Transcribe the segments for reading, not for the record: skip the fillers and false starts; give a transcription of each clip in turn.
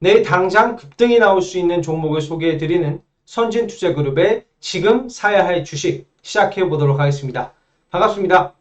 내일 당장 급등이 나올 수 있는 종목을 소개해드리는 선진투자그룹의 지금 사야 할 주식 시작해 보도록 하겠습니다. 반갑습니다.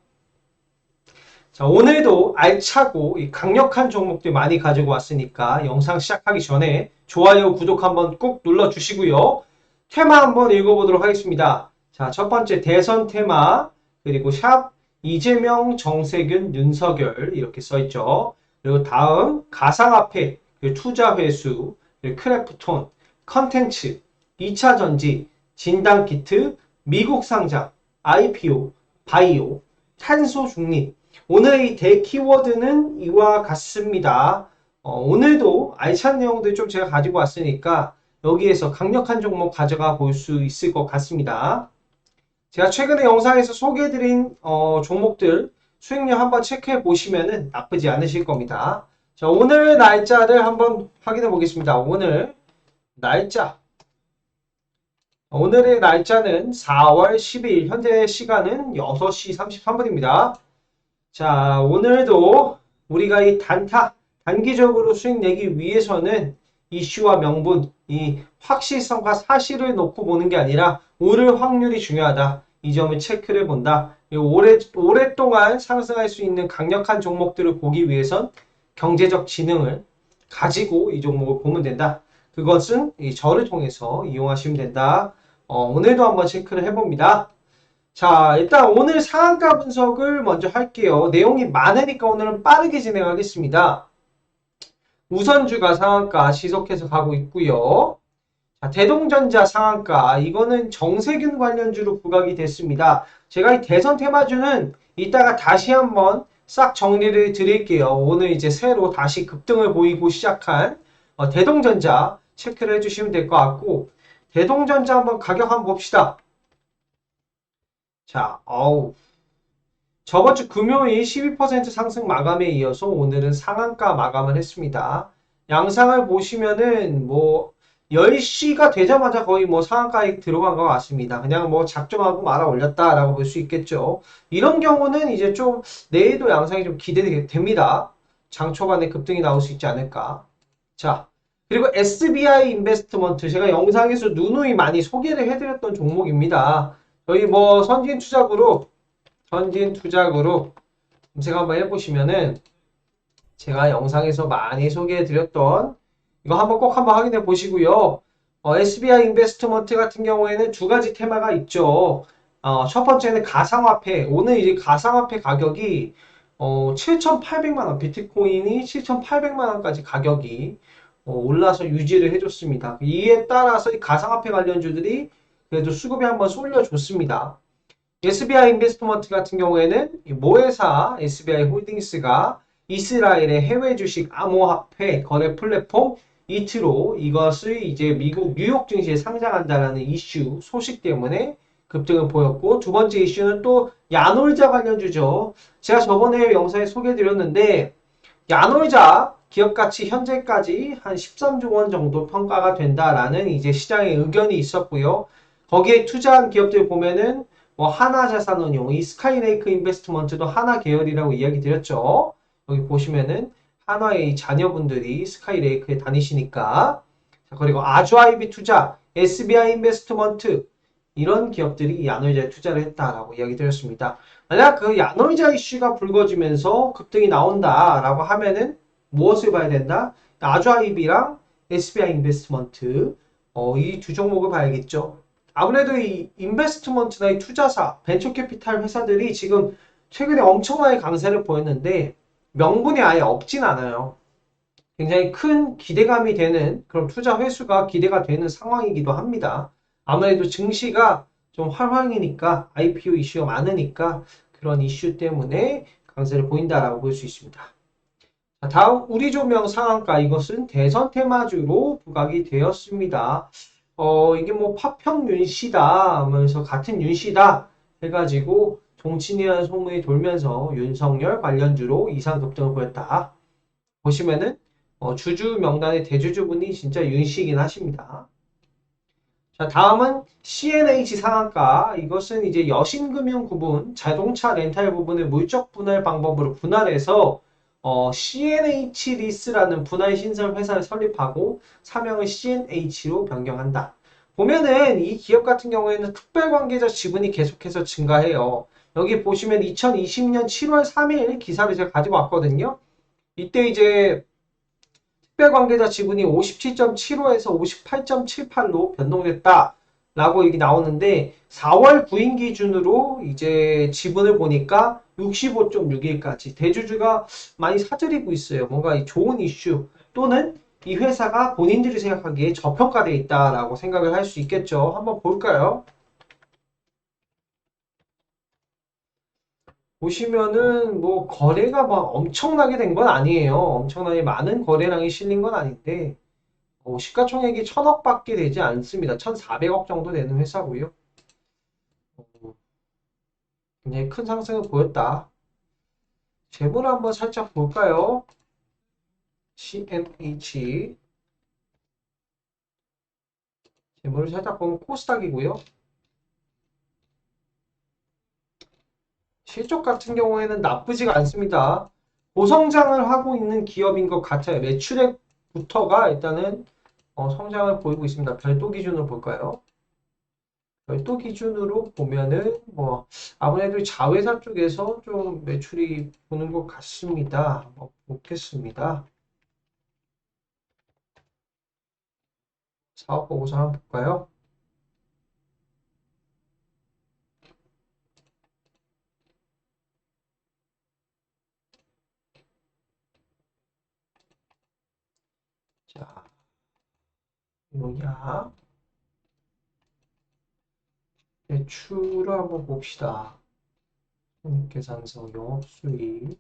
자, 오늘도 알차고 강력한 종목들 많이 가지고 왔으니까 영상 시작하기 전에 좋아요, 구독 한번 꾹 눌러주시고요. 테마 한번 읽어보도록 하겠습니다. 자, 첫 번째 대선 테마, 그리고 샵 이재명, 정세균, 윤석열 이렇게 써있죠. 그리고 다음 가상화폐, 투자 회수, 크래프톤, 컨텐츠, 2차 전지, 진단키트, 미국 상장, IPO, 바이오, 탄소 중립. 오늘의 대키워드는 이와 같습니다. 오늘도 알찬 내용들 좀 제가 가지고 왔으니까 여기에서 강력한 종목 가져가 볼 수 있을 것 같습니다. 제가 최근에 영상에서 소개해드린 종목들 수익률 한번 체크해 보시면 나쁘지 않으실 겁니다. 자, 오늘 날짜를 한번 확인해 보겠습니다. 오늘의 날짜는 4월 12일, 현재 시간은 6시 33분입니다. 자, 오늘도 우리가 이 단기적으로 수익 내기 위해서는 이슈와 명분, 이 확실성과 사실을 놓고 보는 게 아니라 오를 확률이 중요하다. 이 점을 체크를 본다. 오랫동안 상승할 수 있는 강력한 종목들을 보기 위해선 경제적 지능을 가지고 이 종목을 보면 된다. 그것은 이 저를 통해서 이용하시면 된다. 오늘도 한번 체크를 해봅니다. 자, 일단 오늘 상한가 분석을 먼저 할게요. 내용이 많으니까 오늘은 빠르게 진행하겠습니다. 우선주가 상한가 지속해서 가고 있고요. 자, 대동전자 상한가, 이거는 정세균 관련주로 부각이 됐습니다. 제가 이 대선 테마주는 이따가 다시 한번 싹 정리를 드릴게요. 오늘 이제 새로 다시 급등을 보이고 시작한 대동전자 체크를 해주시면 될 것 같고, 대동전자 한번 가격 한번 봅시다. 자, 저번 주 금요일 12% 상승 마감에 이어서 오늘은 상한가 마감을 했습니다. 양상을 보시면은 10시가 되자마자 거의 상한가에 들어간 것 같습니다. 그냥 작정하고 말아 올렸다라고 볼 수 있겠죠. 이런 경우는 이제 좀 내일도 양상이 좀 기대됩니다. 장 초반에 급등이 나올 수 있지 않을까. 자, 그리고 SBI 인베스트먼트, 제가 영상에서 누누이 많이 소개를 해드렸던 종목입니다. 저희 선진투자그룹 검색 한번 해보시면은 제가 영상에서 많이 소개해드렸던 이거 꼭 한번 확인해 보시고요. SBI 인베스트먼트 같은 경우에는 두 가지 테마가 있죠. 첫 번째는 가상화폐. 오늘 이제 가상화폐 가격이 7,800만 원, 비트코인이 7,800만 원까지 가격이 올라서 유지를 해줬습니다. 이에 따라서 이 가상화폐 관련주들이 그래도 수급이 한번 쏠려줬습니다. SBI 인베스트먼트 같은 경우에는 모회사 SBI 홀딩스가 이스라엘의 해외 주식 암호화폐 거래 플랫폼 이트로 이것을 이제 미국 뉴욕 증시에 상장한다라는 이슈 소식 때문에 급등을 보였고, 두 번째 이슈는 또 야놀자 관련주죠. 제가 저번에 영상에 소개해드렸는데 야놀자 기업가치 현재까지 한 13조 원 정도 평가가 된다라는 이제 시장의 의견이 있었고요. 거기에 투자한 기업들 보면은 하나자산운용, 이 스카이레이크 인베스트먼트도 하나 계열이라고 이야기 드렸죠. 여기 보시면은 한화의 자녀분들이 스카이레이크에 다니시니까. 자, 그리고 아주아이비 투자, SBI 인베스트먼트 이런 기업들이 야놀자에 투자를 했다라고 이야기 드렸습니다. 만약 그 야놀자 이슈가 불거지면서 급등이 나온다라고 하면은 무엇을 봐야 된다? 아주아이비랑 SBI 인베스트먼트 이 두 종목을 봐야겠죠. 아무래도 이 인베스트먼트나 이 투자사, 벤처캐피탈 회사들이 지금 최근에 엄청나게 강세를 보였는데 명분이 아예 없진 않아요. 굉장히 큰 기대감이 되는 그런 투자 회수가 기대가 되는 상황이기도 합니다. 아무래도 증시가 좀 활황이니까 IPO 이슈가 많으니까 그런 이슈 때문에 강세를 보인다라고 볼 수 있습니다. 자, 다음 우리조명 상한가, 이것은 대선 테마주로 부각이 되었습니다. 이게 파평 윤씨다 하면서 같은 윤씨다 해가지고 종친이라는 소문이 돌면서 윤석열 관련주로 이상 급등을 보였다. 보시면은 주주 명단의 대주주분이 진짜 윤씨이긴 하십니다. 자, 다음은 CNH 상한가. 이것은 이제 여신금융 구분, 자동차 렌탈 부분을 물적 분할 방법으로 분할해서 CNH 리스라는 분할 신설 회사를 설립하고 사명을 CNH로 변경한다. 보면은 이 기업 같은 경우에는 특별관계자 지분이 계속해서 증가해요. 여기 보시면 2020년 7월 3일 기사를 제가 가지고 왔거든요. 이때 이제 특별관계자 지분이 57.75에서 58.78로 변동됐다. 라고 여기 나오는데 4월 9일 기준으로 이제 지분을 보니까 65.61까지 대주주가 많이 사들이고 있어요. 뭔가 좋은 이슈 또는 이 회사가 본인들이 생각하기에 저평가되어 있다라고 생각을 할 수 있겠죠. 한번 볼까요? 보시면은 뭐 거래가 막 엄청나게 된 건 아니에요. 엄청나게 많은 거래량이 실린 건 아닌데 시가총액이 1000억밖에 되지 않습니다. 1400억 정도 되는 회사고요. 어, 굉장히 큰 상승을 보였다. 재물 한번 살짝 볼까요? CNH 재물을 살짝 보면 코스닥이고요. 실적 같은 경우에는 나쁘지가 않습니다. 고성장을 하고 있는 기업인 것 같아요. 매출액부터가 일단은 성장을 보이고 있습니다. 별도 기준으로 볼까요? 별도 기준으로 보면은 뭐 아무래도 자회사 쪽에서 좀 매출이 보는 것 같습니다. 한번 보겠습니다. 사업 보고서 한번 볼까요? 자, 요약 매출을 한번 봅시다. 손익계산서 영업수익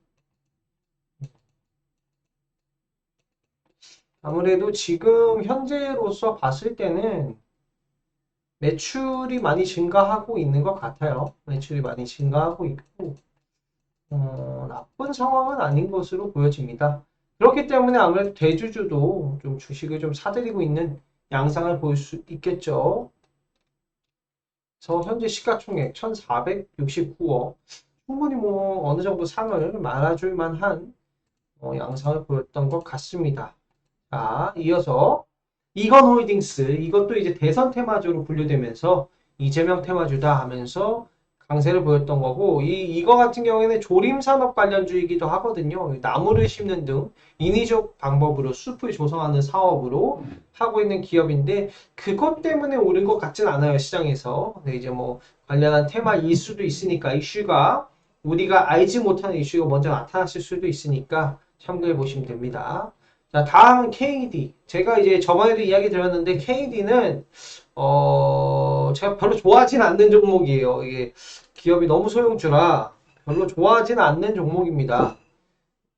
아무래도 지금 현재로서 봤을 때는 매출이 많이 증가하고 있는 것 같아요. 매출이 많이 증가하고 있고 나쁜 상황은 아닌 것으로 보여집니다. 그렇기 때문에 아무래도 대주주도 좀 주식을 좀 사들이고 있는 양상을 볼 수 있겠죠. 그래서 현재 시가총액 1469억 충분히 뭐 어느 정도 상을 말아줄 만한 양상을 보였던 것 같습니다. 자, 이어서 이건홀딩스 이것도 이제 대선 테마주로 분류되면서 이재명 테마주다 하면서 강세를 보였던 거고 이거 같은 경우에는 조림산업 관련주이기도 하거든요. 나무를 심는 등 인위적 방법으로 숲을 조성하는 사업으로 하고 있는 기업인데 그것 때문에 오른 것 같진 않아요 시장에서. 근데 이제 뭐 관련한 테마일 수도 있으니까 이슈가 우리가 알지 못하는 이슈가 먼저 나타났을 수도 있으니까 참고해 보시면 됩니다. 자, 다음은 KD. 제가 이제 저번에도 이야기 드렸는데 KD는 제가 별로 좋아하진 않는 종목이에요. 이게 기업이 너무 소형주라 별로 좋아하진 않는 종목입니다.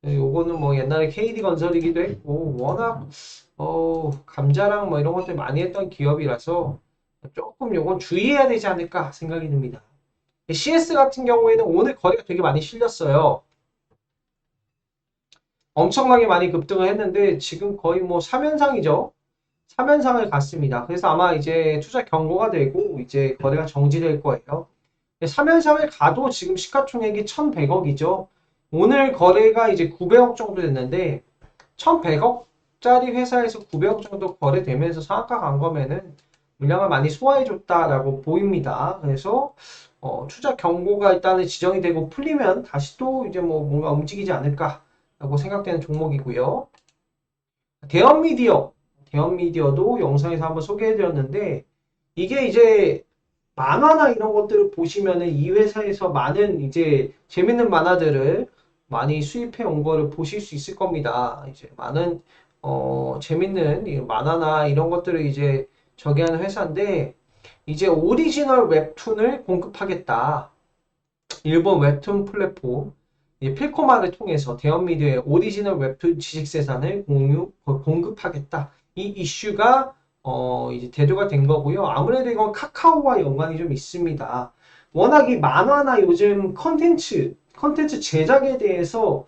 요거는 뭐 옛날에 KD건설이기도 했고 워낙 감자랑 뭐 이런 것들 많이 했던 기업이라서 조금 요건 주의해야 되지 않을까 생각이 듭니다. CS 같은 경우에는 오늘 거래가 되게 많이 실렸어요. 엄청나게 많이 급등을 했는데 지금 거의 뭐 3연상이죠. 3연상을 갔습니다. 그래서 아마 이제 투자 경고가 되고 이제 거래가 정지될 거예요. 3연상을 가도 지금 시가총액이 1100억이죠. 오늘 거래가 이제 900억 정도 됐는데 1100억짜리 회사에서 900억 정도 거래되면서 상한가 간 거면은 물량을 많이 소화해줬다라고 보입니다. 그래서 투자 경고가 일단은 지정이 되고 풀리면 다시 또 이제 뭐 뭔가 움직이지 않을까라고 생각되는 종목이고요. 대형미디어, 대형미디어도 영상에서 한번 소개해드렸는데 이게 이제 만화나 이런 것들을 보시면은 이 회사에서 많은 이제 재밌는 만화들을 많이 수입해 온 거를 보실 수 있을 겁니다. 이제 많은 재밌는 이 만화나 이런 것들을 이제 저기 하는 회사인데 이제 오리지널 웹툰을 공급하겠다. 일본 웹툰 플랫폼 필코마를 통해서 대형미디어의 오리지널 웹툰 지식재산을 공급하겠다. 이 이슈가 이제 대두가 된 거고요. 아무래도 이건 카카오와 연관이 좀 있습니다. 워낙 이 만화나 요즘 컨텐츠 제작에 대해서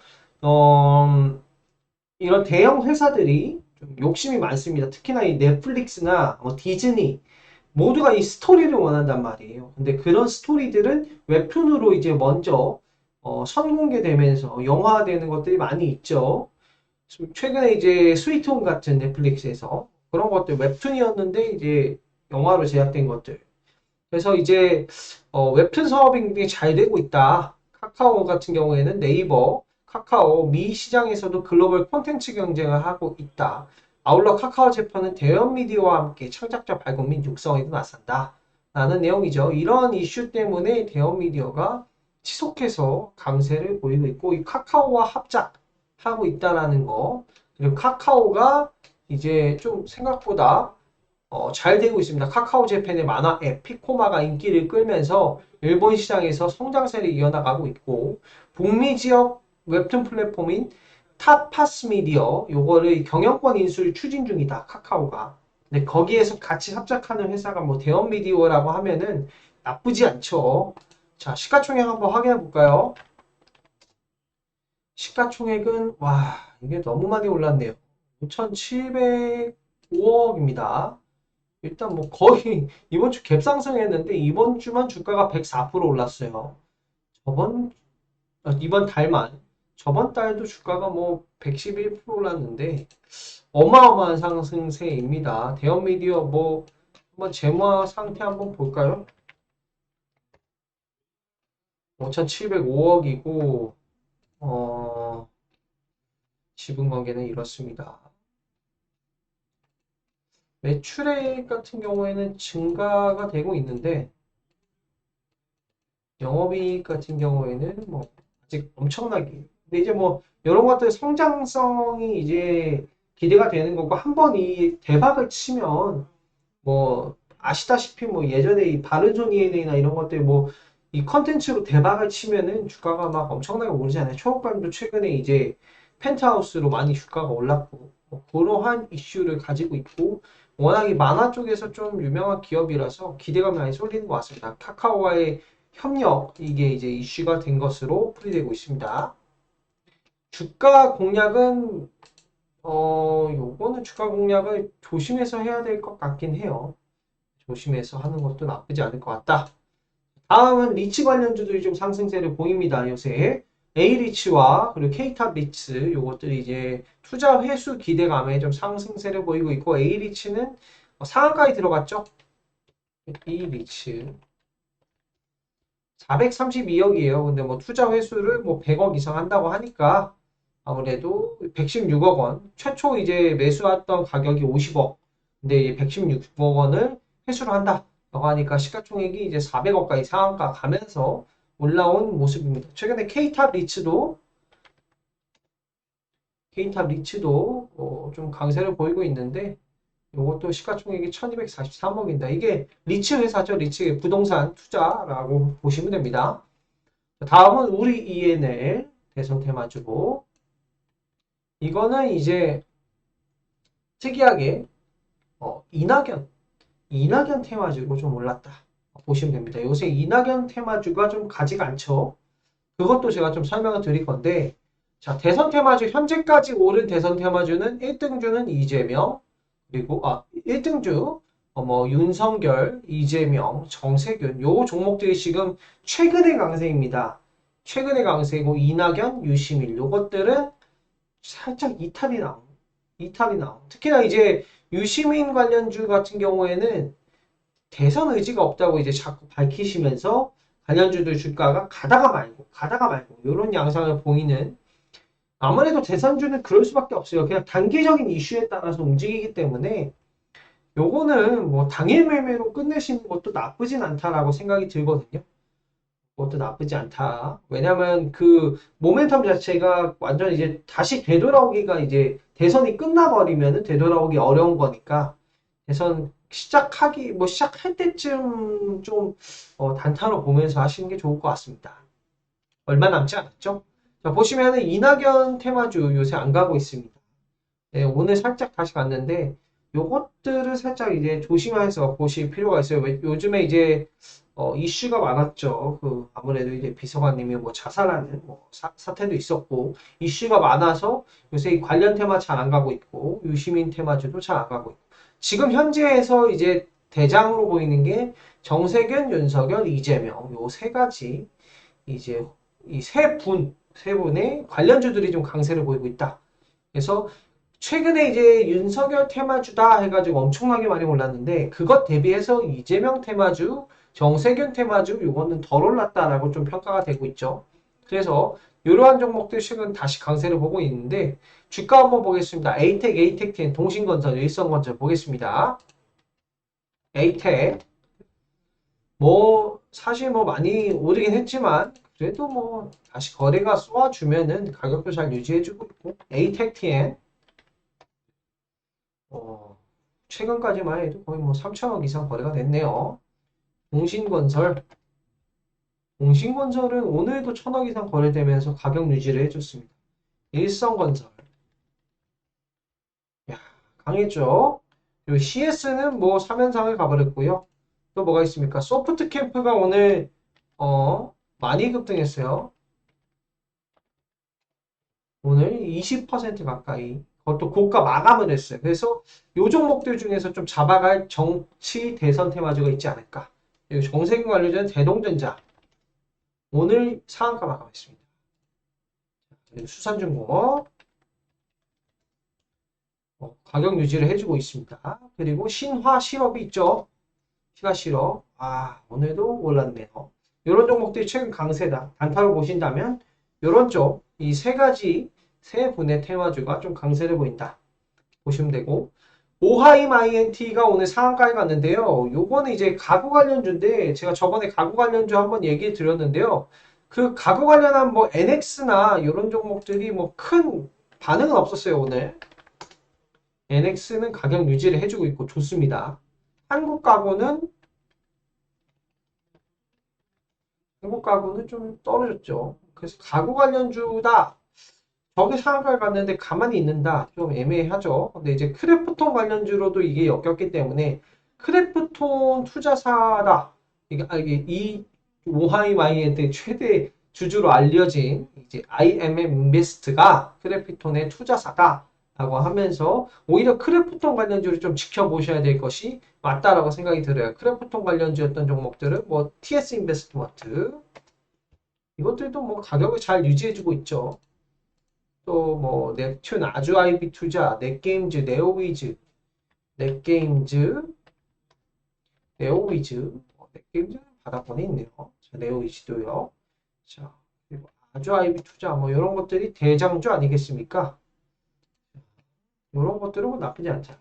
이런 대형 회사들이 좀 욕심이 많습니다. 특히나 이 넷플릭스나 디즈니 모두가 이 스토리를 원한단 말이에요. 근데 그런 스토리들은 웹툰으로 이제 먼저 선공개되면서 영화화되는 것들이 많이 있죠. 최근에 이제 스위트홈 같은 넷플릭스에서 그런 것들 웹툰이었는데 이제 영화로 제작된 것들. 그래서 이제 웹툰 사업이 굉장히 잘 되고 있다. 카카오 같은 경우에는 네이버, 카카오, 미 시장에서도 글로벌 콘텐츠 경쟁을 하고 있다. 아울러 카카오 재판은 대형 미디어와 함께 창작자 발굴 및 육성에도 나선다. 라는 내용이죠. 이런 이슈 때문에 대형 미디어가 지속해서 강세를 보이고 있고, 이 카카오와 합작하고 있다라는 거. 그리고 카카오가 이제 좀 생각보다 잘 되고 있습니다. 카카오 재팬의 만화 앱 피코마가 인기를 끌면서 일본 시장에서 성장세를 이어나가고 있고 북미 지역 웹툰 플랫폼인 탑파스미디어 요거를 경영권 인수를 추진 중이다. 카카오가. 근데 거기에서 같이 합작하는 회사가 뭐 대형미디어라고 하면은 나쁘지 않죠. 자, 시가총액 한번 확인해 볼까요? 시가총액은 와 이게 너무 많이 올랐네요. 5,705억입니다. 일단 뭐 거의 이번 주 갭상승했는데 이번 주만 주가가 104% 올랐어요. 저번 이번 달만 저번 달도 주가가 뭐 111% 올랐는데 어마어마한 상승세입니다. 대형 미디어 뭐 한번 재무화 상태 한번 볼까요? 5,705억이고 지분 관계는 이렇습니다. 매출액 같은 경우에는 증가가 되고 있는데 영업이익 같은 경우에는 뭐 아직 엄청나게. 근데 이제 뭐 이런 것들 성장성이 이제 기대가 되는 거고 한 번 이 대박을 치면 뭐 아시다시피 뭐 예전에 이 바르조니에나 이런 것들 뭐 이 컨텐츠로 대박을 치면은 주가가 막 엄청나게 오르잖아요. 초록밤도 최근에 이제 펜트하우스로 많이 주가가 올랐고 뭐 그러한 이슈를 가지고 있고 워낙 이 만화 쪽에서 좀 유명한 기업이라서 기대감이 많이 쏠리는 것 같습니다. 카카오와의 협력 이게 이제 이슈가 된 것으로 풀이되고 있습니다. 주가 공략은 요거는 주가 공략을 조심해서 해야 될 것 같긴 해요. 조심해서 하는 것도 나쁘지 않을 것 같다. 다음은 리츠 관련주들이 좀 상승세를 보입니다. 요새 A리츠와 그리고 K탑 리츠 요것들이 이제 투자 회수 기대감에 좀 상승세를 보이고 있고 A리츠는 상한가에 들어갔죠. A리츠 432억이에요. 근데 뭐 투자 회수를 뭐 100억 이상 한다고 하니까 아무래도 116억 원. 최초 이제 매수했던 가격이 50억. 근데 이제 116억 원을 회수를 한다. 라고 하니까 시가총액이 이제 400억까지 상한가 가면서 올라온 모습입니다. 최근에 K탑 리츠도 좀 강세를 보이고 있는데 이것도 시가총액이 1243억입니다. 이게 리츠 회사죠. 리츠 부동산 투자라고 보시면 됩니다. 다음은 우리 ENL 대선 테마주고 이거는 이제 특이하게 이낙연 테마주로 좀 올랐다 보시면 됩니다. 요새 이낙연 테마주가 좀 가지가 않죠. 그것도 제가 좀 설명을 드릴 건데 자 대선 테마주 현재까지 오른 대선 테마주는 1등주는 이재명 그리고 1등주 뭐 윤석열, 이재명, 정세균 요 종목들이 지금 최근의 강세입니다. 최근의 강세고 이낙연, 유시민 요것들은 살짝 이탈이 나옴. 특히나 이제 유시민 관련주 같은 경우에는 대선 의지가 없다고 이제 자꾸 밝히시면서 관련주들 주가가 가다가 말고 이런 양상을 보이는 아무래도 대선주는 그럴 수밖에 없어요. 그냥 단기적인 이슈에 따라서 움직이기 때문에 요거는 뭐 당일 매매로 끝내시는 것도 나쁘진 않다라고 생각이 들거든요. 그것도 나쁘지 않다. 왜냐면 그 모멘텀 자체가 완전 이제 다시 되돌아오기가 이제 대선이 끝나버리면은 되돌아오기 어려운 거니까 대선 시작할 때쯤 좀 단타로 보면서 하시는 게 좋을 것 같습니다. 얼마 남지 않았죠? 자, 보시면은 이낙연 테마주 요새 안 가고 있습니다. 네, 오늘 살짝 다시 갔는데 요것들을 살짝 이제 조심해서 보실 필요가 있어요. 요즘에 이제 이슈가 많았죠. 그 아무래도 이제 비서관님이 뭐 자살하는 뭐 사태도 있었고 이슈가 많아서 요새 이 관련 테마 잘 안 가고 있고 유시민 테마주도 잘 안 가고 있고 지금 현재에서 이제 대장으로 보이는 게 정세균, 윤석열, 이재명 요 세 가지 이제 이 세 분의 관련주들이 좀 강세를 보이고 있다. 그래서 최근에 이제 윤석열 테마주다 해가지고 엄청나게 많이 올랐는데 그것 대비해서 이재명 테마주, 정세균 테마주 요거는 덜 올랐다라고 좀 평가가 되고 있죠. 그래서 이러한 종목들 최근 다시 강세를 보고 있는데 주가 한번 보겠습니다. 에이텍, 동신건설, 일성건설 보겠습니다. 에이텍 뭐 사실 뭐 많이 오르긴 했지만 그래도 뭐 다시 거래가 쏘아주면은 가격도 잘 유지해주고 있고 에이텍TN 최근까지만 해도 거의 뭐 3천억 이상 거래가 됐네요. 동신건설 동신건설은 오늘도 1,000억 이상 거래되면서 가격 유지를 해줬습니다. 일성건설 야, 강했죠. 그리고 CS는 뭐 3연상을 가버렸고요. 또 뭐가 있습니까? 소프트캠프가 오늘 많이 급등했어요. 오늘 20% 가까이. 그것도 고가 마감을 했어요. 그래서 요 종목들 중에서 좀 잡아갈 정치 대선 테마주가 있지 않을까. 그리고 정세균 관련된 대동전자. 오늘 상한가 마감했습니다. 그리고 수산중공업. 가격 유지를 해주고 있습니다. 그리고 신화실업이 있죠. 신화실업. 오늘도 올랐네요. 이런 종목들이 최근 강세다. 단타로 보신다면 이런 쪽, 이 세 가지 세 분의 테마주가 좀 강세를 보인다. 보시면 되고 오하임 INT가 오늘 상한가에 갔는데요. 요거는 이제 가구 관련주인데 제가 저번에 가구 관련주 한번 얘기 드렸는데요. 그 가구 관련한 뭐 NX나 이런 종목들이 뭐 큰 반응은 없었어요, 오늘. NX는 가격 유지를 해주고 있고 좋습니다. 한국 가구는 좀 떨어졌죠. 그래서 가구 관련주다. 저기 상한가를 갔는데 가만히 있는다. 좀 애매하죠. 근데 이제 크래프톤 관련주로도 이게 엮였기 때문에 크래프톤 투자사다. 이게 이 오하이마이한테 최대 주주로 알려진 이제 IMM 인베스트가 크래프톤의 투자사다라고 하면서 오히려 크래프톤 관련주를 좀 지켜보셔야 될 것이 맞다라고 생각이 들어요. 크래프톤 관련주였던 종목들은 뭐 TS 인베스트먼트 이것들도 뭐 가격을 잘 유지해주고 있죠. 또 뭐 넵튠, 아주 아이비 투자, 넷게임즈, 네오위즈, 넷게임즈, 네오위즈, 넷게임즈는 바닥권에 있네요. 자, 네오위즈도요. 자, 그리고 아주 아이비 투자 뭐 이런 것들이 대장주 아니겠습니까? 이런 것들은 뭐 나쁘지 않잖아.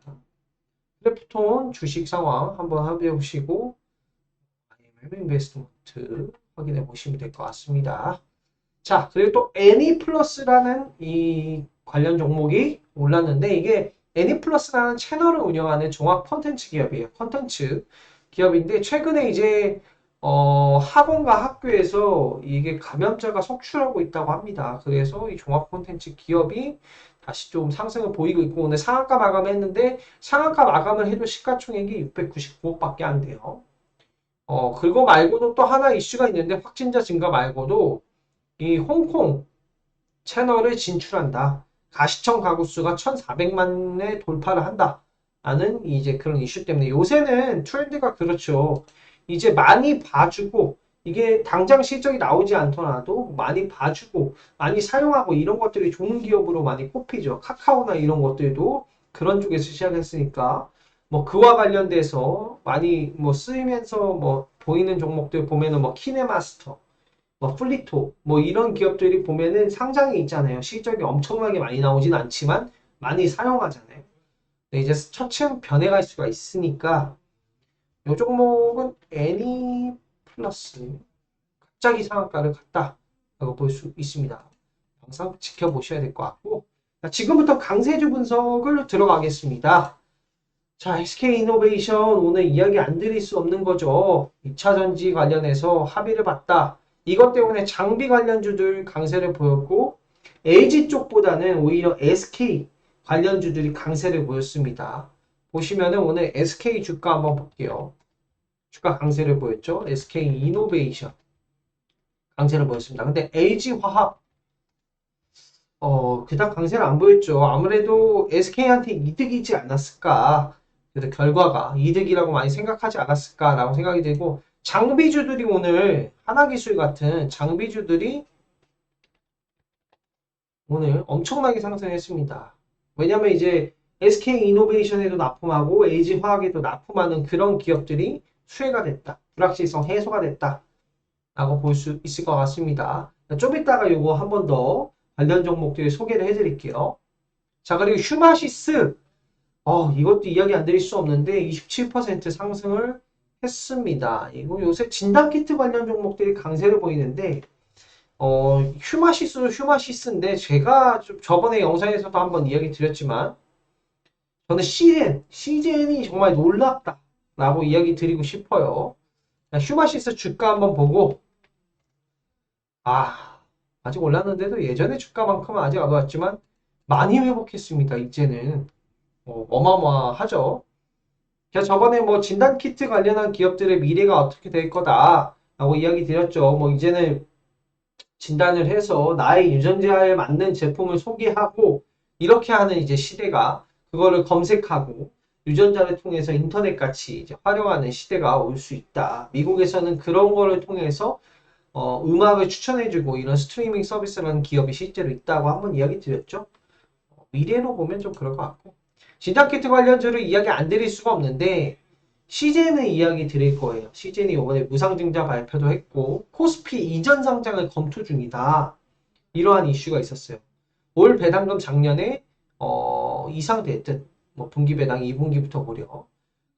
크래프톤 주식 상황 한번 확인해 보시고 IMM 인베스트먼트 확인해 보시면 될 것 같습니다. 자, 그리고 또 애니플러스라는 이 관련 종목이 올랐는데 이게 애니플러스라는 채널을 운영하는 종합 콘텐츠 기업이에요. 콘텐츠 기업인데 최근에 이제 학원과 학교에서 이게 감염자가 속출하고 있다고 합니다. 그래서 이 종합 콘텐츠 기업이 다시 좀 상승을 보이고 있고 오늘 상한가 마감했는데 상한가 마감을 해도 시가총액이 699억밖에 안 돼요. 그거 말고도 또 하나 이슈가 있는데 확진자 증가 말고도 이 홍콩 채널을 진출한다. 가시청 가구 수가 1,400만에 돌파를 한다. 라는 이제 그런 이슈 때문에 요새는 트렌드가 그렇죠. 이제 많이 봐주고 이게 당장 실적이 나오지 않더라도 많이 봐주고 많이 사용하고 이런 것들이 좋은 기업으로 많이 꼽히죠. 카카오나 이런 것들도 그런 쪽에서 시작했으니까 뭐 그와 관련돼서 많이 뭐 쓰이면서 뭐 보이는 종목들 보면은 뭐 키네마스터 뭐 플리토 뭐 이런 기업들이 보면은 상장이 있잖아요. 실적이 엄청나게 많이 나오진 않지만 많이 사용하잖아요. 근데 이제 차츰 변해갈 수가 있으니까 이 종목은 애니 플러스 갑자기 상한가를 갔다라고 볼 수 있습니다. 항상 지켜보셔야 될 것 같고 자, 지금부터 강세주 분석을 들어가겠습니다. 자, SK이노베이션 오늘 이야기 안 드릴 수 없는 거죠. 2차전지 관련해서 합의를 봤다. 이것 때문에 장비 관련주들 강세를 보였고 LG 쪽보다는 오히려 SK 관련주들이 강세를 보였습니다. 보시면은 오늘 SK 주가 한번 볼게요. 주가 강세를 보였죠. SK이노베이션 강세를 보였습니다. 근데 LG화학 그닥 강세를 안 보였죠. 아무래도 SK한테 이득이지 않았을까. 그래서 결과가 이득이라고 많이 생각하지 않았을까라고 생각이 되고 장비주들이 오늘 하나기술 같은 장비주들이 오늘 엄청나게 상승했습니다. 왜냐면 이제 SK 이노베이션에도 납품하고 LG 화학에도 납품하는 그런 기업들이 수혜가 됐다. 불확실성 해소가 됐다. 라고 볼 수 있을 것 같습니다. 좀 이따가 이거 한 번 더 관련 종목들 소개를 해드릴게요. 자, 그리고 휴마시스. 이것도 이야기 안 드릴 수 없는데 27% 상승을 했습니다. 이거 요새 진단키트 관련 종목들이 강세를 보이는데 휴마시스인데 제가 좀 저번에 영상에서도 한번 이야기 드렸지만 저는 CGN이 정말 놀랍다 라고 이야기 드리고 싶어요. 휴마시스 주가 한번 보고 아직 올랐는데도 예전의 주가만큼은 아직 안 올랐지만 많이 회복했습니다. 이제는 어마어마하죠. 제가 저번에 뭐 진단키트 관련한 기업들의 미래가 어떻게 될 거다라고 이야기 드렸죠. 뭐 이제는 진단을 해서 나의 유전자에 맞는 제품을 소개하고 이렇게 하는 이제 시대가 그거를 검색하고 유전자를 통해서 인터넷 같이 이제 활용하는 시대가 올 수 있다. 미국에서는 그런 거를 통해서 음악을 추천해주고 이런 스트리밍 서비스라는 기업이 실제로 있다고 한번 이야기 드렸죠. 미래로 보면 좀 그럴 것 같고. 진단키트 관련주를 이야기 안 드릴 수가 없는데 CJ는 이야기 드릴 거예요. CJ는 이번에 무상증자 발표도 했고 코스피 이전 상장을 검토 중이다. 이러한 이슈가 있었어요. 올 배당금 작년에 이상 됐든 뭐 분기 배당 2분기부터 무려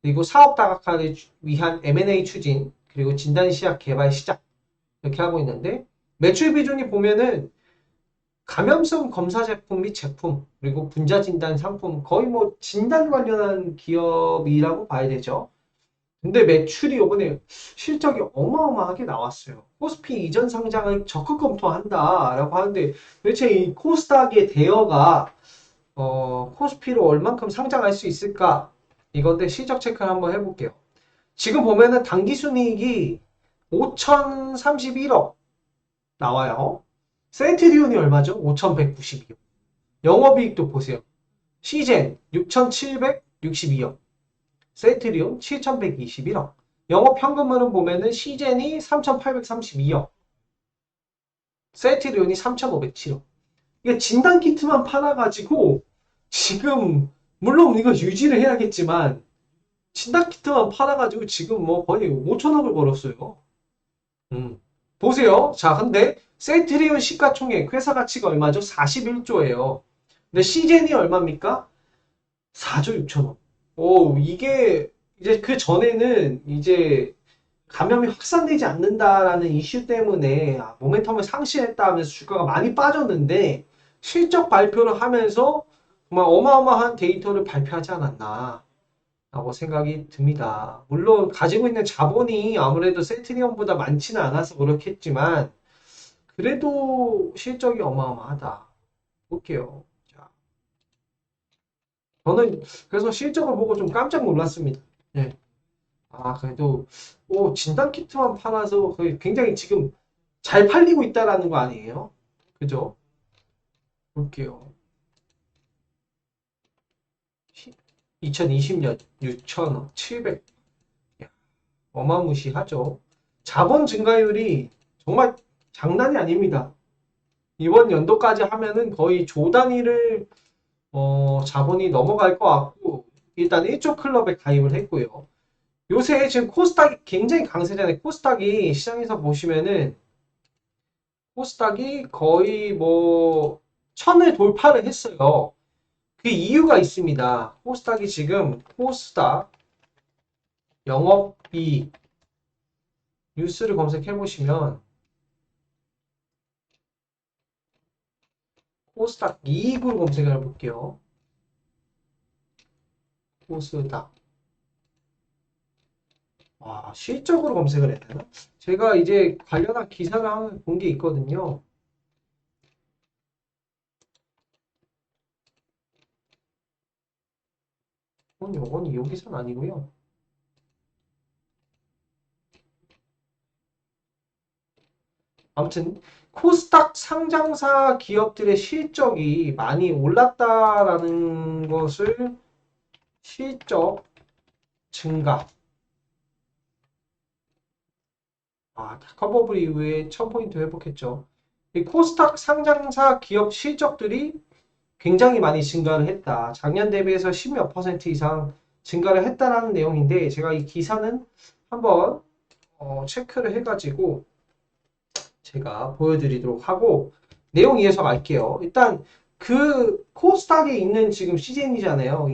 그리고 사업 다각화를 위한 M&A 추진 그리고 진단시약 개발 시작 이렇게 하고 있는데 매출 비중이 보면은 감염성 검사 제품 및 제품 그리고 분자 진단 상품 거의 뭐 진단 관련한 기업이라고 봐야 되죠. 근데 매출이 이번에 실적이 어마어마하게 나왔어요. 코스피 이전 상장을 적극 검토한다라고 하는데 도대체 이 코스닥의 대여가 코스피로 얼만큼 상장할 수 있을까? 이건데 실적 체크를 한번 해볼게요. 지금 보면은 당기순이익이 5,031억 나와요. 센트리온이 얼마죠? 5,192억. 영업이익도 보세요. 시젠 6,762억. 세트리온 7,121억. 영업 현금으로 보면은 시젠이 3,832억. 세트리온이 3,507억. 이게 진단 키트만 팔아가지고 지금 물론 이거 유지를 해야겠지만 진단 키트만 팔아가지고 지금 뭐 거의 5천억을 벌었어요. 음. 보세요. 자, 근데 세트리온 시가총액 회사 가치가 얼마죠? 41조예요. 근데 시젠이 얼마입니까? 4조 6천억. 이게 이제 그 전에는 이제 감염이 확산되지 않는다라는 이슈 때문에 모멘텀을 상실했다 하면서 주가가 많이 빠졌는데 실적 발표를 하면서 정말 어마어마한 데이터를 발표하지 않았나 라고 생각이 듭니다. 물론 가지고 있는 자본이 아무래도 센트리온보다 많지는 않아서 그렇겠지만 그래도 실적이 어마어마하다. 볼게요. 자, 저는 그래서 실적을 보고 좀 깜짝 놀랐습니다. 네. 그래도, 진단 키트만 팔아서 거의 굉장히 지금 잘 팔리고 있다라는 거 아니에요? 그죠? 볼게요. 2020년 6천억, 700, 어마무시하죠. 자본 증가율이 정말 장난이 아닙니다. 이번 연도까지 하면은 거의 조 단위를, 자본이 넘어갈 것 같고, 일단 1조 클럽에 가입을 했고요. 요새 지금 코스닥이 굉장히 강세잖아요. 코스닥이 시장에서 보시면은 코스닥이 거의 뭐 천을 돌파를 했어요. 그 이유가 있습니다. 코스닥이 지금 코스닥 영업이익 뉴스를 검색해 보시면 코스닥 이익으로 검색을 해볼게요. 코스닥 실적으로 검색을 해야 되나? 제가 이제 관련한 기사를 본 게 있거든요. 요건 이 기사는 아니고요. 아무튼 코스닥 상장사 기업들의 실적이 많이 올랐다라는 것을 실적 증가. 닷컴버블 이후에 1000포인트 회복했죠. 이 코스닥 상장사 기업 실적들이 굉장히 많이 증가를 했다. 작년 대비해서 10몇 퍼센트 이상 증가를 했다라는 내용인데 제가 이 기사는 한번 체크를 해가지고 제가 보여드리도록 하고 내용 이어서 갈게요. 일단 그 코스닥에 있는 지금 시즌이잖아요.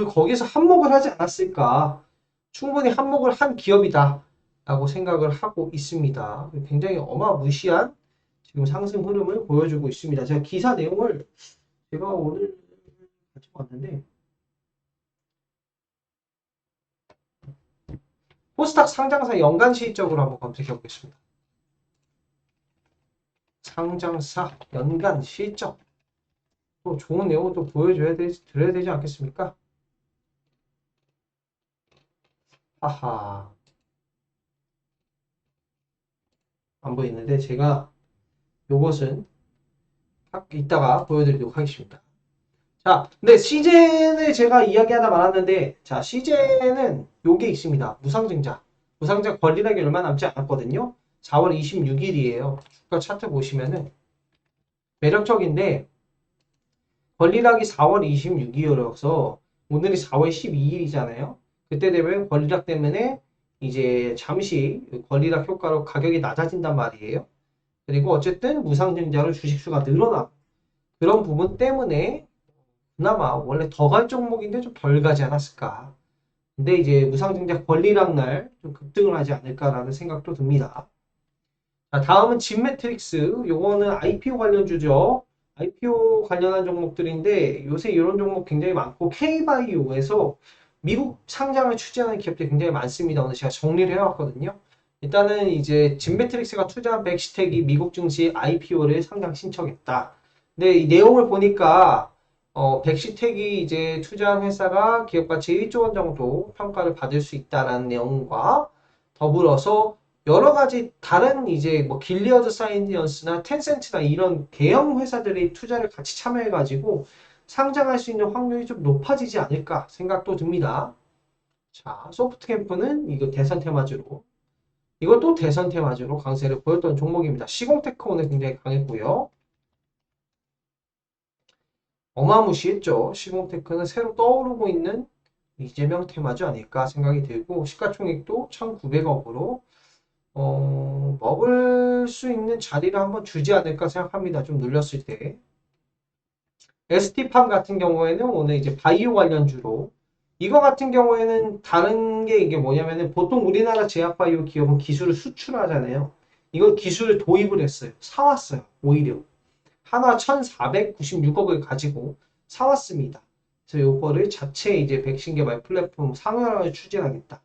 거기서 한몫을 하지 않았을까? 충분히 한몫을 한 기업이다. 라고 생각을 하고 있습니다. 굉장히 어마무시한 지금 상승 흐름을 보여주고 있습니다. 제가 기사 내용을 제가 오늘 가지고 왔는데 코스닥 상장사 연간 실적으로 한번 검색해 보겠습니다. 상장사 연간 실적. 또 좋은 내용을 또 드려야 되지 않겠습니까? 하하. 안 보이는데 제가 요것은 딱 이따가 보여드리도록 하겠습니다. 자, 근데 시젠을 제가 이야기하다 말았는데, 자, 시젠은 요게 있습니다. 무상증자. 무상증자 권리락이 얼마 남지 않았거든요. 4월 26일이에요. 주가 차트 보시면은 매력적인데, 권리락이 4월 26일이어서 오늘이 4월 12일이잖아요. 그때 되면 권리락 때문에 이제 잠시 권리락 효과로 가격이 낮아진단 말이에요. 그리고 어쨌든 무상증자로 주식수가 늘어나 그런 부분 때문에 그나마 원래 더 갈 종목인데 좀 덜 가지 않았을까. 근데 이제 무상증자 권리락 날 좀 급등을 하지 않을까라는 생각도 듭니다. 자, 다음은 진매트릭스. 요거는 IPO 관련주죠. IPO 관련한 종목들인데 요새 이런 종목 굉장히 많고 K바이오에서 미국 상장을 추진하는 기업들이 굉장히 많습니다. 오늘 제가 정리를 해왔거든요. 일단은 이제 진매트릭스가 투자한 백시텍이 미국 증시 IPO를 상장 신청했다. 근데 이 내용을 보니까 백시텍이 이제 투자한 회사가 기업 가치 1조 원 정도 평가를 받을 수 있다라는 내용과 더불어서 여러 가지 다른 이제 뭐 길리어드 사이언스나 텐센트나 이런 대형 회사들이 투자를 같이 참여해가지고 상장할 수 있는 확률이 좀 높아지지 않을까 생각도 듭니다. 자, 소프트캠프는 이거 대선 테마주로 이것도 대선 테마주로 강세를 보였던 종목입니다. 시공테크 오늘 굉장히 강했고요. 어마무시했죠. 시공테크는 새로 떠오르고 있는 이재명 테마주 아닐까 생각이 들고 시가총액도 1,900억으로 먹을 수 있는 자리를 한번 주지 않을까 생각합니다. 좀 눌렸을 때. ST팜 같은 경우에는 오늘 이제 바이오 관련주로 이거 같은 경우에는 다른 게 이게 뭐냐면은 보통 우리나라 제약바이오 기업은 기술을 수출하잖아요. 이걸 기술을 도입을 했어요. 사왔어요. 오히려. 하나 1,496억을 가지고 사왔습니다. 그래서 요거를 자체 이제 백신 개발 플랫폼 상용화를 추진하겠다.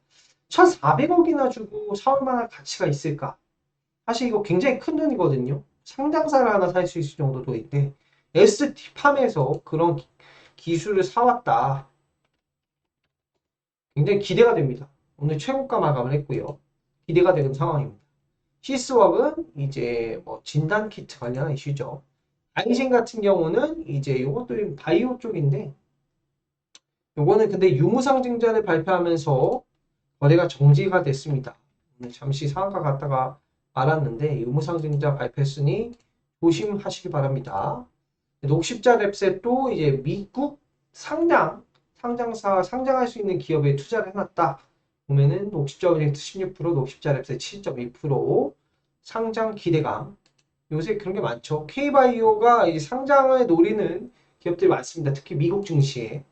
1,400억이나 주고 사올 만한 가치가 있을까? 사실 이거 굉장히 큰 돈이거든요. 상장사를 하나 살 수 있을 정도 돈인데 ST팜에서 그런 기술을 사왔다. 굉장히 기대가 됩니다. 오늘 최고가 마감을 했고요. 기대가 되는 상황입니다. 시스웍은 이제 뭐 진단 키트 관련한 이슈죠. 아이신 같은 경우는 이제 이것도 바이오 쪽인데 요거는 근데 유무상증자를 발표하면서 거래가 정지가 됐습니다. 잠시 상한가 갔다가 말았는데 유무상증자 발표했으니 조심하시기 바랍니다. 녹십자 랩셋도 이제 미국 상장사 상장할 수 있는 기업에 투자를 해놨다. 보면은 녹십자 오브젝트 16%, 녹십자 랩셋 7.2%, 상장 기대감. 요새 그런 게 많죠. K바이오가 이 상장을 노리는 기업들이 많습니다. 특히 미국 증시에.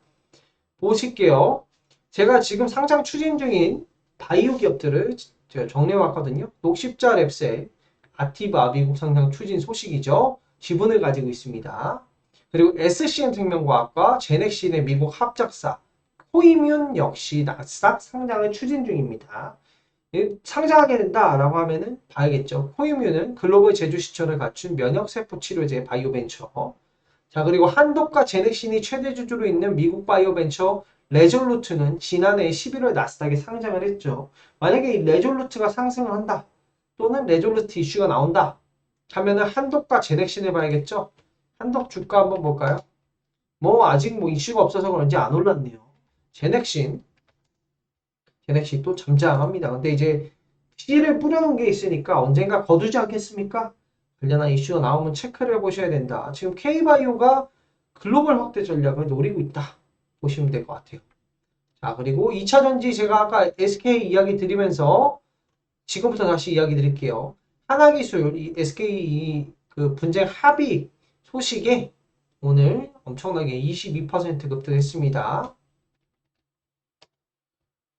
보실게요. 제가 지금 상장 추진 중인 바이오 기업들을 제가 정리해왔거든요. 녹십자 랩셀, 아티바 미국 상장 추진 소식이죠. 지분을 가지고 있습니다. 그리고 SCN 생명과학과 제넥신의 미국 합작사, 코이뮨 역시 나스닥 상장을 추진 중입니다. 상장하게 된다라고 하면은 봐야겠죠. 코이뮨은 글로벌 제조 시설을 갖춘 면역세포 치료제 바이오 벤처. 자, 그리고 한독과 제넥신이 최대 주주로 있는 미국 바이오 벤처 레졸루트는 지난해 11월 나스닥에 상장을 했죠. 만약에 이 레졸루트가 상승을 한다. 또는 레졸루트 이슈가 나온다. 하면은 한독과 제넥신을 봐야겠죠. 한독 주가 한번 볼까요? 뭐 아직 뭐 이슈가 없어서 그런지 안 올랐네요. 제넥신 또 잠잠합니다. 근데 이제 씨를 뿌려놓은 게 있으니까 언젠가 거두지 않겠습니까? 관련한 이슈가 나오면 체크를 해보셔야 된다. 지금 K바이오가 글로벌 확대 전략을 노리고 있다. 보시면 될 것 같아요. 자, 그리고 2차전지 제가 아까 SK 이야기 드리면서 지금부터 다시 이야기 드릴게요. 하나기술, 이 SK 그 분쟁 합의 소식에 오늘 엄청나게 22% 급등했습니다.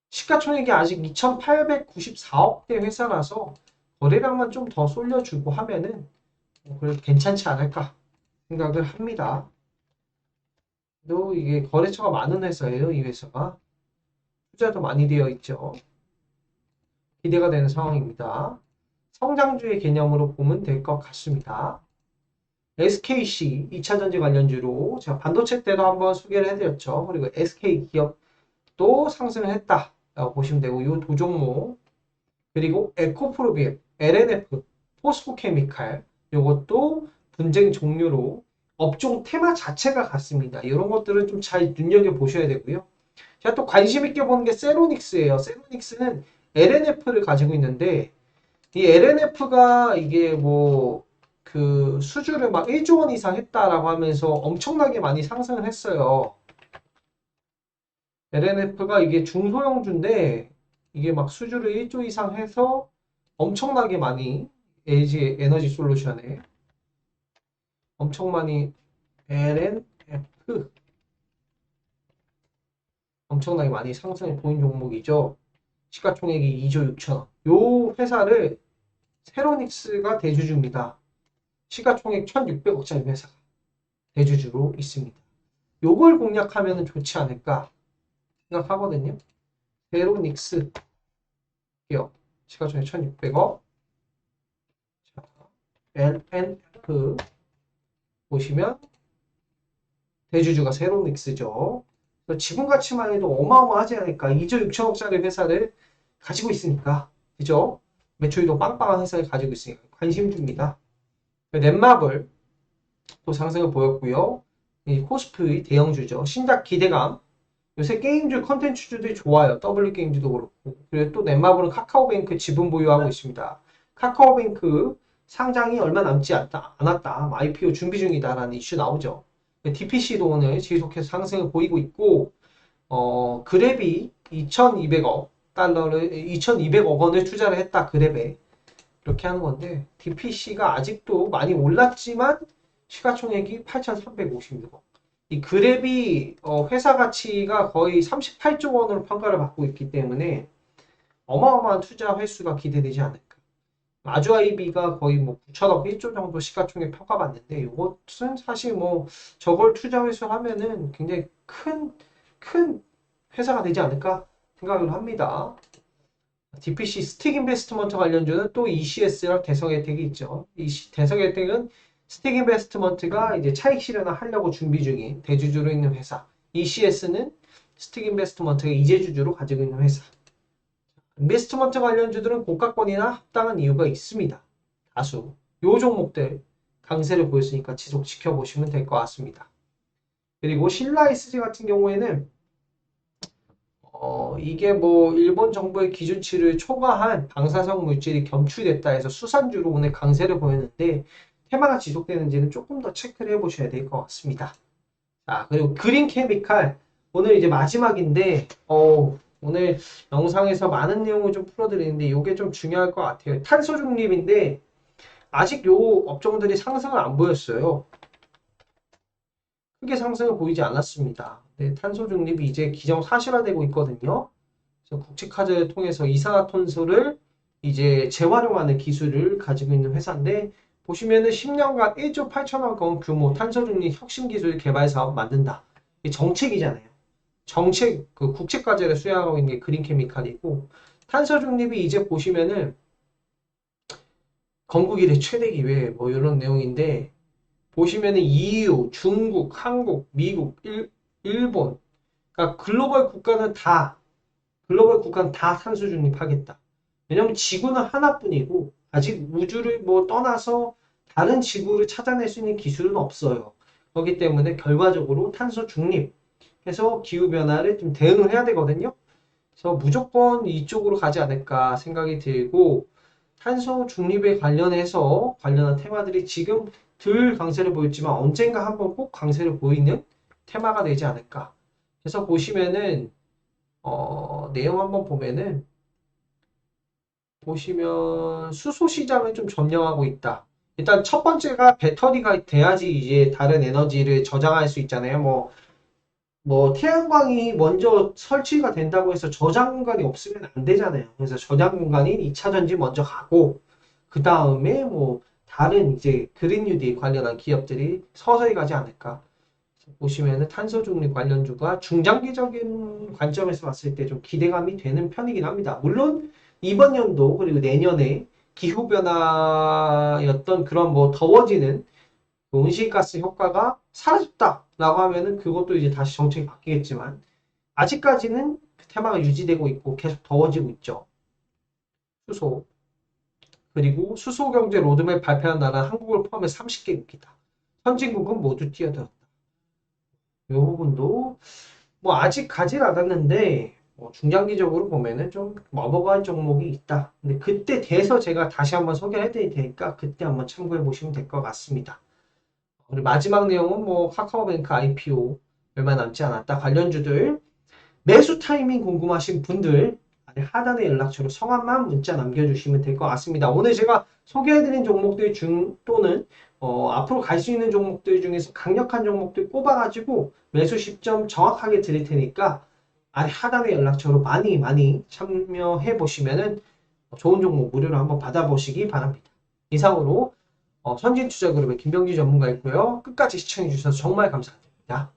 시가총액이 아직 2,894억대 회사라서 거래량만 좀 더 쏠려주고 하면은 그래도 괜찮지 않을까 생각을 합니다. 또 이게 거래처가 많은 회사예요, 이 회사가. 투자도 많이 되어 있죠. 기대가 되는 상황입니다. 성장주의 개념으로 보면 될 것 같습니다. SKC 2차전지 관련주로 제가 반도체 때도 한번 소개를 해드렸죠. 그리고 SK 기업도 상승을 했다라고 보시면 되고 이 두 종목 그리고 에코프로비엠, LNF, 포스코케미칼 이것도 분쟁 종류로 업종 테마 자체가 같습니다. 이런 것들은 좀 잘 눈여겨보셔야 되고요. 제가 또 관심 있게 보는 게 세로닉스예요. 세로닉스는 LNF를 가지고 있는데 이 LNF가 이게 뭐 그 수주를 막 1조 원 이상 했다라고 하면서 엄청나게 많이 상승을 했어요. LNF가 이게 중소형주인데 이게 막 수주를 1조 이상 해서 엄청나게 많이 LG 에너지 솔루션에 엄청 많이 LNF 엄청나게 많이 상승을 보인 종목이죠. 시가총액이 2조 6천원. 요 회사를 세로닉스가 대주주입니다. 시가총액 1,600억짜리 회사가 대주주로 있습니다. 요걸 공략하면 좋지 않을까 생각하거든요. 세로닉스 기업 시가총액 1,600억. 자, LNF 보시면 대주주가 세로닉스죠. 지분 가치만 해도 어마어마하지 않을까. 2조 6천억짜리 회사를 가지고 있으니까. 그죠? 매출도 빵빵한 회사를 가지고 있으니까 관심 줍니다. 넷마블 또 상승을 보였고요. 이 코스프의 대형주죠. 신작 기대감. 요새 게임주 컨텐츠주들이 좋아요. W게임즈도 그렇고. 그리고 또 넷마블은 카카오뱅크 지분 보유하고 있습니다. 카카오뱅크 상장이 얼마 남지 않았다. IPO 준비 중이다라는 이슈 나오죠. DPC도 오늘 지속해서 상승을 보이고 있고 그랩이 2,200억 달러를 2,200억 원을 투자를 했다. 그랩에 이렇게 하는 건데 DPC가 아직도 많이 올랐지만 시가총액이 8,356억. 이 그랩이 회사 가치가 거의 38조 원으로 평가를 받고 있기 때문에 어마어마한 투자 횟수가 기대되지 않을까. 아주아이비가 거의 뭐 9천억 1조 정도 시가총액 평가받는데 이것은 사실 뭐 저걸 투자 횟수 하면은 굉장히 큰 회사가 되지 않을까 생각을 합니다. DPC 스틱 인베스트먼트 관련주는 또 ECS랑 대성혜택이 있죠. 이 대성혜택은 스틱 인베스트먼트가 이제 차익 실현을 하려고 준비 중인 대주주로 있는 회사. ECS는 스틱 인베스트먼트가 이재주주로 가지고 있는 회사. 인베스트먼트 관련주들은 고가권이나 합당한 이유가 있습니다. 다수. 요 종목들 강세를 보였으니까 지속 지켜보시면 될 것 같습니다. 그리고 신라 SG 같은 경우에는 이게 뭐 일본 정부의 기준치를 초과한 방사성 물질이 검출됐다 해서 수산주로 오늘 강세를 보였는데 테마가 지속되는지는 조금 더 체크를 해보셔야 될 것 같습니다. 자, 그리고 그린 케미칼 오늘 이제 마지막인데 오늘 영상에서 많은 내용을 좀 풀어드리는데 이게 좀 중요할 것 같아요. 탄소 중립인데 아직 요 업종들이 상승을 안 보였어요. 크게 상승을 보이지 않았습니다. 네, 탄소 중립이 이제 기정사실화되고 있거든요. 그래서 국제카드를 통해서 이산화탄소를 이제 재활용하는 기술을 가지고 있는 회사인데 보시면은 10년간 1조 8천억 원 규모 탄소 중립 혁신 기술 개발 사업 만든다. 이게 정책이잖아요. 정책 그 국제과제를 수행하고 있는 게 그린케미칼이고 탄소 중립이 이제 보시면은 건국 이래 최대 기회 뭐 이런 내용인데 보시면은 EU, 중국, 한국, 미국, 일본 그러니까 글로벌 국가는 다 탄소 중립하겠다. 왜냐면 지구는 하나뿐이고 아직 우주를 뭐 떠나서 다른 지구를 찾아낼 수 있는 기술은 없어요. 그렇기 때문에 결과적으로 탄소 중립해서 기후변화를 좀 대응을 해야 되거든요. 그래서 무조건 이쪽으로 가지 않을까 생각이 들고 탄소 중립에 관련해서 관련한 테마들이 지금 덜 강세를 보였지만 언젠가 한번 꼭 강세를 보이는 테마가 되지 않을까. 그래서 보시면은 내용 한번 보시면 수소 시장을 좀 점령하고 있다. 일단 첫 번째가 배터리가 돼야지 이제 다른 에너지를 저장할 수 있잖아요. 뭐 태양광이 먼저 설치가 된다고 해서 저장 공간이 없으면 안 되잖아요. 그래서 저장 공간인 2차 전지 먼저 가고 그 다음에 뭐 다른 이제 그린 뉴딜 관련한 기업들이 서서히 가지 않을까. 보시면은 탄소 중립 관련주가 중장기적인 관점에서 봤을 때 좀 기대감이 되는 편이긴 합니다. 물론 이번 연도 그리고 내년에 기후 변화였던 그런 뭐 더워지는 온실가스 효과가 사라졌다라고 하면은 그것도 이제 다시 정책이 바뀌겠지만 아직까지는 그 테마가 유지되고 있고 계속 더워지고 있죠. 수소. 그리고 수소 경제 로드맵 발표한 나라 한국을 포함해 30개국이다. 선진국은 모두 뛰어들었다. 이 부분도 뭐 아직 가지 않았는데 중장기적으로 보면은 좀 넘어갈 종목이 있다. 근데 그때 돼서 제가 다시 한번 소개해 드릴 테니까 그때 한번 참고해 보시면 될 것 같습니다. 우리 마지막 내용은 뭐 카카오뱅크 IPO 얼마 남지 않았다. 관련주들 매수 타이밍 궁금하신 분들 하단의 연락처로 성함만 문자 남겨주시면 될 것 같습니다. 오늘 제가 소개해드린 종목들 중 또는 앞으로 갈 수 있는 종목들 중에서 강력한 종목들 꼽아가지고 매수 시점 정확하게 드릴 테니까 하단의 연락처로 많이 참여해 보시면은 좋은 종목 무료로 한번 받아보시기 바랍니다. 이상으로 선진투자그룹의 김병지 전문가였고요. 끝까지 시청해 주셔서 정말 감사드립니다.